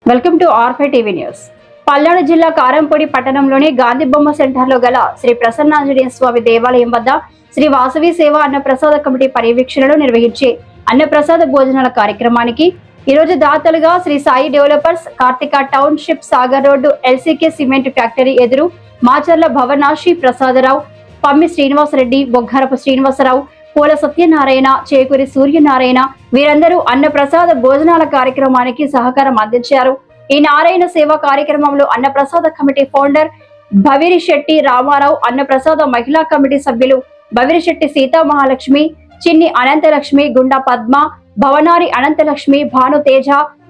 Welcome to R5 TV news. Palnadu జిల్లా కారంపొడి పట్టణంలోని గాంధీ బొమ్మ సెంటర్లో గల శ్రీ ప్రసన్నాంజనేయ స్వామి దేవాలయం వద్ద శ్రీ వాసవి సేవ అన్నప్రసాద కమిటీ పర్యవేక్షణలో నిర్వహించే అన్నప్రసాద భోజనాల కార్యక్రమానికి ఈరోజు దాతలుగా Shri Sai developers, Karthika township, Sagar road, LCK cement factory ఎదురు మాచర్ల భవనాశి ప్రసాదరావు, పమ్మి శ్రీనివాసరెడ్డి, బొగ్గారపు శ్రీనివాసరావు, పూల సత్యనారాయణ, చేకూరి సూర్యనారాయణ వీరందరూ అన్నప్రసాద భోజనాల కార్యక్రమానికి సహకారం అందించారు. ఈ నారాయణ సేవ కార్యక్రమంలో అన్నప్రసాద కమిటీ ఫౌండర్ భవిరిశెట్టి రామారావు, అన్నప్రసాద మహిళా కమిటీ సభ్యులు భవిరిశెట్టి సీతా మహాలక్ష్మి, చిన్ని అనంతలక్ష్మి, గుండా పద్మ, భవనారి అనంతలక్ష్మి, భాను తేజ,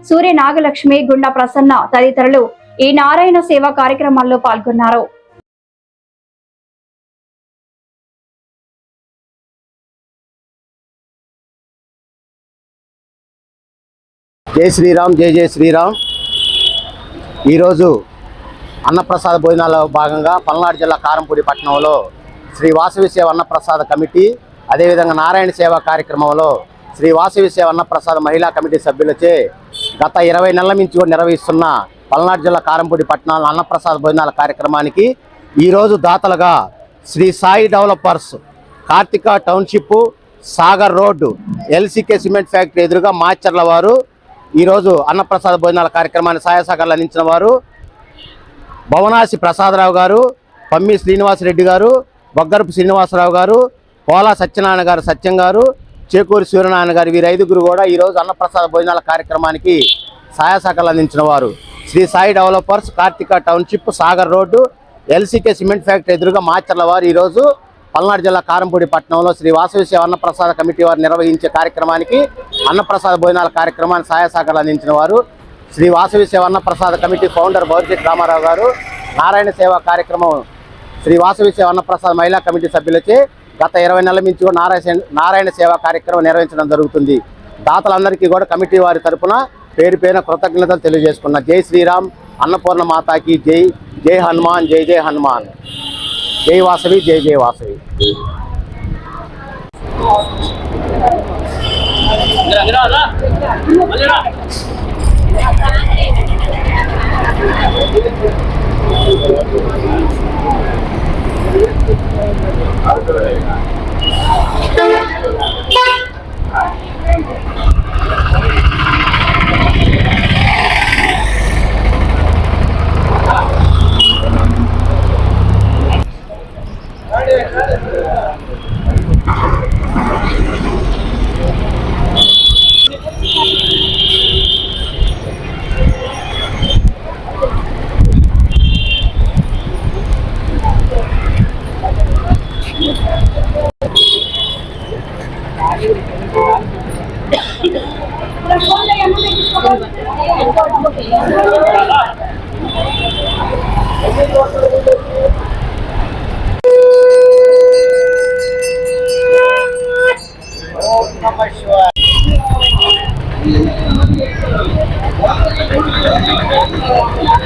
సూర్య నాగలక్ష్మి, గుండా ప్రసన్న తదితరులు ఈ నారాయణ సేవ కార్యక్రమాల్లో పాల్గొన్నారు. జై శ్రీరామ్, జై జై శ్రీరామ్. ఈరోజు అన్నప్రసాద భోజనాల్లో భాగంగా పల్నాడు జిల్లా కారంపూడి పట్టణంలో శ్రీ వాసవి సేవ అన్నప్రసాద కమిటీ, అదేవిధంగా నారాయణ సేవ కార్యక్రమంలో శ్రీ వాసవి సేవ అన్నప్రసాద మహిళా కమిటీ సభ్యులచే గత 20 నెలల నుంచి కూడా నిర్వహిస్తున్న పల్నాడు జిల్లా కారంపూడి పట్టణంలో అన్నప్రసాద భోజనాల కార్యక్రమానికి ఈరోజు దాతలుగా Shri Sai developers, Karthika township, Sagar road, LCK cement factory ఎదురుగా మాచర్ల వారు ఈరోజు అన్నప్రసాద భోజనాల కార్యక్రమాన్ని సహాయసహకారాలు అందించిన వారు భవనాశి ప్రసాదరావు గారు, పమ్మి శ్రీనివాసరెడ్డి గారు, బొగ్గరపు శ్రీనివాసరావు గారు, పోలా సత్యనారాయణ గారు, సత్యం గారు, చేకూరి సూర్యనారాయణ గారు, వీరు 5గురు కూడా ఈరోజు అన్నప్రసాద భోజనాల కార్యక్రమానికి సహాయసహకారాలు అందించిన వారు. Shri Sai developers, Karthika township, Sagar road, LCK cement factory ఎదురుగా మాచర్ల వారు ఈరోజు పల్నాడు జిల్లా కారంపూడి పట్టణంలో శ్రీ వాసవి సేవ అన్నప్రసాద కమిటీ వారు నిర్వహించే కార్యక్రమానికి అన్నప్రసాద భోజనాల కార్యక్రమాన్ని సహాయసహకారాలు అందించిన వారు శ్రీ వాసవి సేవ అన్నప్రసాద కమిటీ ఫౌండర్ భవిరిశెట్టి రామారావు గారు. నారాయణ సేవ కార్యక్రమం శ్రీ వాసవి సేవ అన్నప్రసాద మహిళా కమిటీ సభ్యులచే గత 20 నెలల నుంచి కూడా నారాయణ సేవ కార్యక్రమం నిర్వహించడం జరుగుతుంది. దాతలందరికీ కూడా కమిటీ వారి తరఫున పేరు పేరున కృతజ్ఞతలు తెలియజేసుకున్న. జై శ్రీరామ్, అన్నపూర్ణ మాతాకి జై, జై హనుమాన్, జై జై హనుమాన్, జై వాసవి, జై జై వాసవి.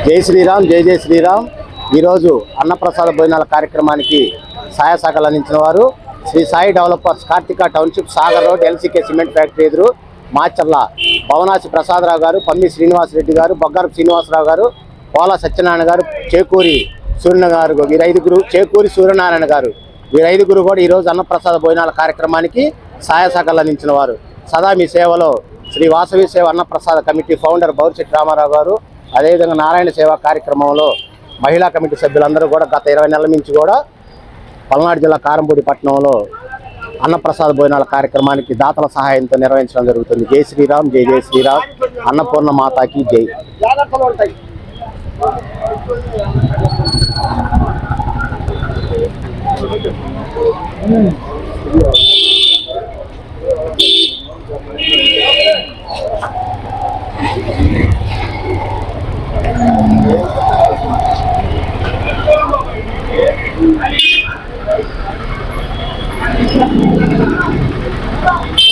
జై శ్రీరామ్, జై జై శ్రీరామ్. ఈరోజు అన్నప్రసాద భోజనాల కార్యక్రమానికి సహాయసహకారాలు అందించిన వారు Shri Sai developers, Karthika township, Sagar road, LCK cement factory ఎదురు మాచర్ల భవనాశి ప్రసాదరావు గారు, పమ్మి శ్రీనివాసరెడ్డి గారు, బొగ్గారపు శ్రీనివాసరావు గారు, పోలా సత్యనారాయణ గారు, చేకూరి సూర్య గారు, వీరు 5గురు, చేకూరి సూర్యనారాయణ గారు, వీరు 5గురు కూడా ఈరోజు అన్నప్రసాద భోజనాల కార్యక్రమానికి సహాయసహకారాలు అందించిన వారు. సదా మీ సేవలో శ్రీ వాసవి సేవ అన్నప్రసాద కమిటీ ఫౌండర్ భవిరిశెట్టి రామారావు గారు, అదేవిధంగా నారాయణ సేవా కార్యక్రమంలో మహిళా కమిటీ సభ్యులందరూ కూడా గత 20 నెలల నుంచి కూడా పల్నాడు జిల్లా కారంపూడి పట్టణంలో అన్నప్రసాద భోజనాల కార్యక్రమానికి దాతల సహాయంతో నిర్వహించడం జరుగుతుంది. జై శ్రీరామ్, జై జై శ్రీరామ్, అన్నపూర్ణ మాతాకి జై. Thank you.